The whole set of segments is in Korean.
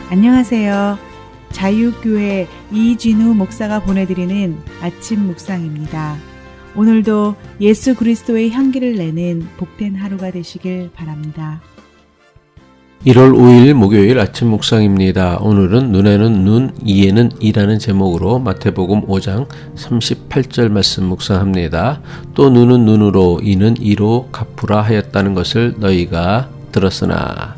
안녕하세요. 자유교회 이진우 목사가 보내드리는 아침 묵상입니다. 오늘도 예수 그리스도의 향기를 내는 복된 하루가 되시길 바랍니다. 1월 5일 목요일 아침 묵상입니다. 오늘은 눈에는 눈, 이에는 이라는 제목으로 마태복음 5장 38절 말씀 묵상합니다. 또 눈은 눈으로, 이는 이로 갚으라 하였다는 것을 너희가 들었으나.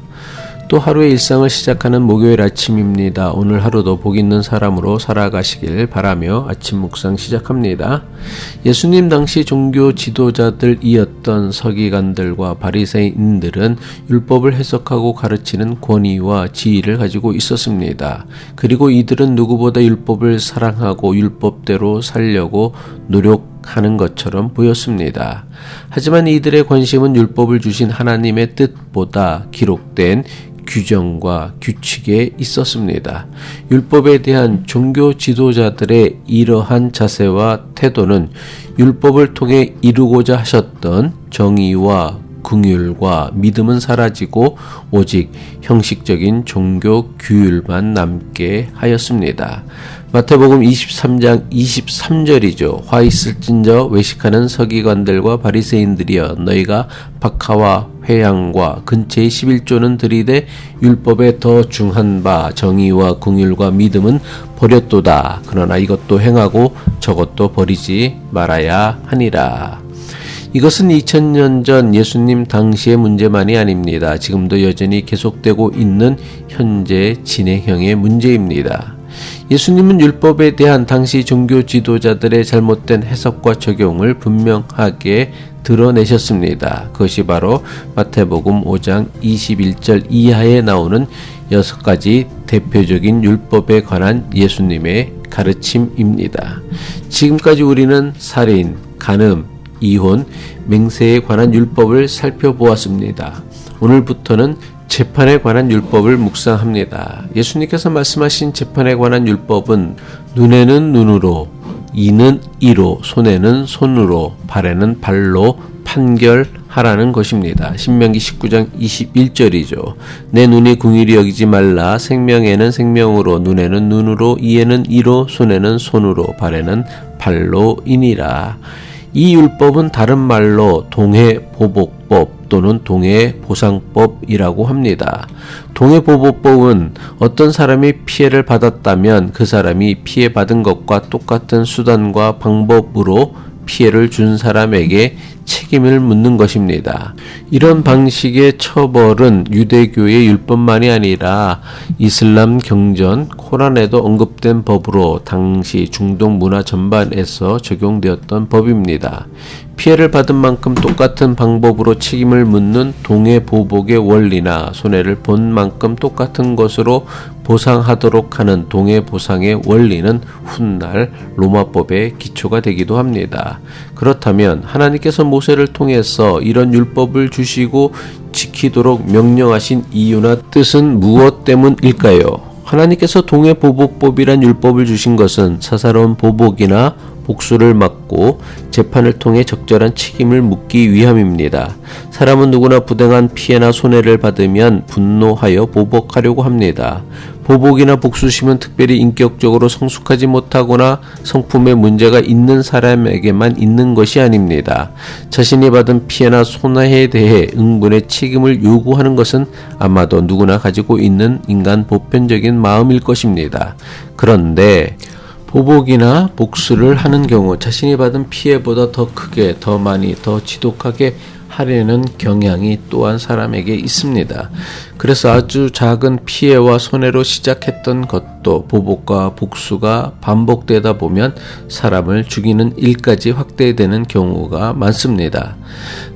또 하루의 일상을 시작하는 목요일 아침입니다. 오늘 하루도 복 있는 사람으로 살아가시길 바라며 아침 묵상 시작합니다. 예수님 당시 종교 지도자들이었던 서기관들과 바리새인들은 율법을 해석하고 가르치는 권위와 지위를 가지고 있었습니다. 그리고 이들은 누구보다 율법을 사랑하고 율법대로 살려고 노력하는 것처럼 보였습니다. 하지만 이들의 관심은 율법을 주신 하나님의 뜻보다 기록된 규정과 규칙에 있었습니다. 율법에 대한 종교 지도자들의 이러한 자세와 태도는 율법을 통해 이루고자 하셨던 정의와 긍휼과 믿음은 사라지고 오직 형식적인 종교 규율만 남게 하였습니다. 마태복음 23장 23절이죠. 화 있을진저 외식하는 서기관들과 바리새인들이여 너희가 박하와 회향과 근처의 11조는 들이되 율법에 더 중한 바 정의와 긍휼과 믿음은 버렸도다. 그러나 이것도 행하고 저것도 버리지 말아야 하니라. 이것은 2000년 전 예수님 당시의 문제만이 아닙니다. 지금도 여전히 계속되고 있는 현재 진행형의 문제입니다. 예수님은 율법에 대한 당시 종교 지도자들의 잘못된 해석과 적용을 분명하게 드러내셨습니다. 그것이 바로 마태복음 5장 21절 이하에 나오는 6가지 대표적인 율법에 관한 예수님의 가르침입니다. 지금까지 우리는 살인, 간음, 이혼, 맹세에 관한 율법을 살펴보았습니다. 오늘부터는 재판에 관한 율법을 묵상합니다. 예수님께서 말씀하신 재판에 관한 율법은 눈에는 눈으로, 이는 이로, 손에는 손으로, 발에는 발로 판결하라는 것입니다. 신명기 19장 21절이죠. 내 눈이 궁일이 여기지 말라. 생명에는 생명으로, 눈에는 눈으로, 이에는 이로, 손에는 손으로, 발에는 발로이니라. 이 율법은 다른 말로 동해보복법 또는 동해보상법이라고 합니다. 동해보복법은 어떤 사람이 피해를 받았다면 그 사람이 피해받은 것과 똑같은 수단과 방법으로 피해를 준 사람에게 책임을 묻는 것입니다. 이런 방식의 처벌은 유대교의 율법만이 아니라 이슬람 경전, 코란에도 언급된 법으로 당시 중동 문화 전반에서 적용되었던 법입니다. 피해를 받은 만큼 똑같은 방법으로 책임을 묻는 동해보복의 원리나 손해를 본 만큼 똑같은 것으로 보상하도록 하는 동해보상의 원리는 훗날 로마법의 기초가 되기도 합니다. 그렇다면 하나님께서 모세를 통해서 이런 율법을 주시고 지키도록 명령하신 이유나 뜻은 무엇 때문일까요? 하나님께서 동해보복법이란 율법을 주신 것은 사사로운 보복이나 복수를 막고 재판을 통해 적절한 책임을 묻기 위함입니다. 사람은 누구나 부당한 피해나 손해를 받으면 분노하여 보복하려고 합니다. 보복이나 복수심은 특별히 인격적으로 성숙하지 못하거나 성품에 문제가 있는 사람에게만 있는 것이 아닙니다. 자신이 받은 피해나 손해에 대해 응분의 책임을 요구하는 것은 아마도 누구나 가지고 있는 인간 보편적인 마음일 것입니다. 그런데 보복이나 복수를 하는 경우 자신이 받은 피해보다 더 크게, 더 많이, 더 지독하게 하려는 경향이 또한 사람에게 있습니다. 그래서 아주 작은 피해와 손해로 시작했던 것도 보복과 복수가 반복되다 보면 사람을 죽이는 일까지 확대되는 경우가 많습니다.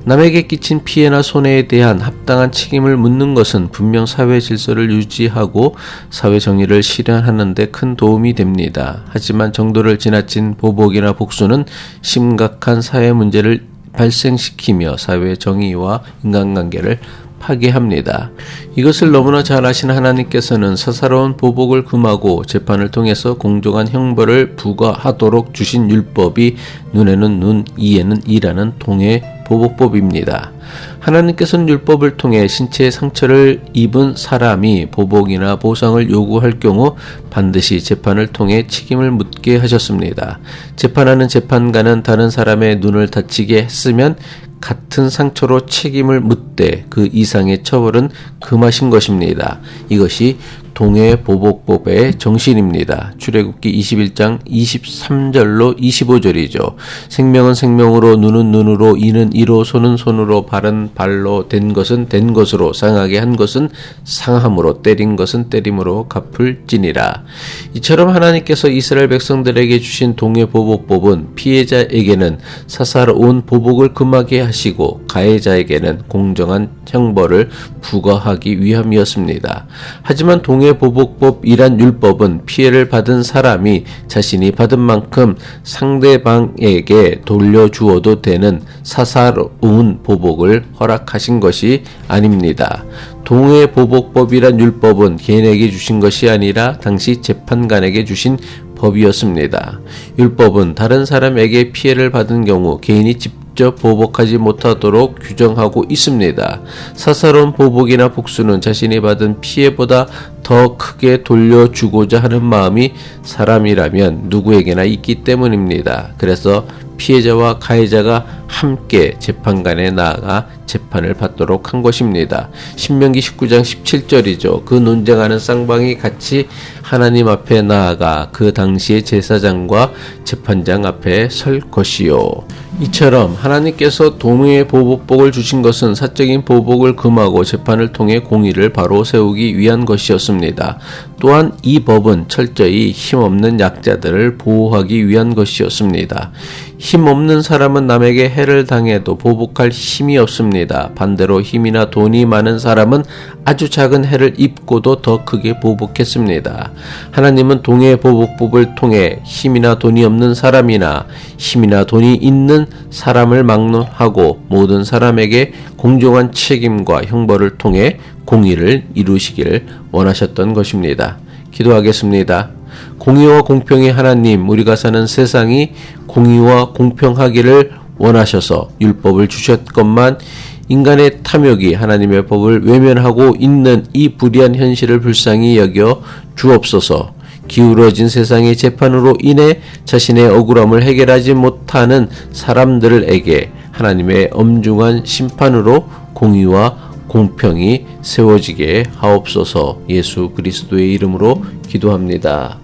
남에게 끼친 피해나 손해에 대한 합당한 책임을 묻는 것은 분명 사회 질서를 유지하고 사회 정의를 실현하는 데 큰 도움이 됩니다. 하지만 정도를 지나친 보복이나 복수는 심각한 사회 문제를 발생시키며 사회 정의와 인간관계를 파괴합니다. 이것을 너무나 잘 아시는 하나님께서는 사사로운 보복을 금하고 재판을 통해서 공정한 형벌을 부과하도록 주신 율법이 눈에는 눈, 이에는 이라는 동해 보복법입니다. 하나님께서는 율법을 통해 신체의 상처를 입은 사람이 보복이나 보상을 요구할 경우 반드시 재판을 통해 책임을 묻게 하셨습니다. 재판하는 재판관은 다른 사람의 눈을 다치게 했으면 같은 상처로 책임을 묻되 그 이상의 처벌은 금하신 것입니다. 이것이 동해보복법의 정신입니다. 출애굽기 21장 23절로 25절이죠. 생명은 생명으로, 눈은 눈으로, 이는 이로, 손은 손으로, 발은 발로, 된 것은 된 것으로, 상하게 한 것은 상함으로, 때린 것은 때림으로 갚을지니라. 이처럼 하나님께서 이스라엘 백성들에게 주신 동해보복법은 피해자에게는 사사로운 보복을 금하게 하시고 가해자에게는 공정한 형벌을 부과하기 위함이었습니다. 하지만 동해보복법이란 율법은 피해를 받은 사람이 자신이 받은 만큼 상대방에게 돌려주어도 되는 사사로운 보복을 허락하신 것이 아닙니다. 동해보복법이란 율법은 개인에게 주신 것이 아니라 당시 재판관에게 주신 법이었습니다. 율법은 다른 사람에게 피해를 받은 경우 개인이 직접 보복하지 못하도록 규정하고 있습니다. 사사로운 보복이나 복수는 자신이 받은 피해보다 더 크게 돌려주고자 하는 마음이 사람이라면 누구에게나 있기 때문입니다. 그래서 피해자와 가해자가 함께 재판관에 나아가 재판을 받도록 한 것입니다. 신명기 19장 17절이죠. 그 논쟁하는 쌍방이 같이 하나님 앞에 나아가 그 당시의 제사장과 재판장 앞에 설 것이요. 이처럼 하나님께서 동해보복법을 주신 것은 사적인 보복을 금하고 재판을 통해 공의를 바로 세우기 위한 것이었습니다. 또한 이 법은 철저히 힘없는 약자들을 보호하기 위한 것이었습니다. 힘없는 사람은 남에게 해를 당해도 보복할 힘이 없습니다. 반대로 힘이나 돈이 많은 사람은 아주 작은 해를 입고도 더 크게 보복했습니다. 하나님은 동해보복법을 통해 힘이나 돈이 없는 사람이나 힘이나 돈이 있는 사람을 막론하고 모든 사람에게 공정한 책임과 형벌을 통해 공의를 이루시기를 원하셨던 것입니다. 기도하겠습니다. 공의와 공평의 하나님, 우리가 사는 세상이 공의와 공평하기를 원하셔서 율법을 주셨건만 인간의 탐욕이 하나님의 법을 외면하고 있는 이 불의한 현실을 불쌍히 여겨 주옵소서. 기울어진 세상의 재판으로 인해 자신의 억울함을 해결하지 못하는 사람들에게 하나님의 엄중한 심판으로 공의와 공평이 세워지게 하옵소서. 예수 그리스도의 이름으로 기도합니다.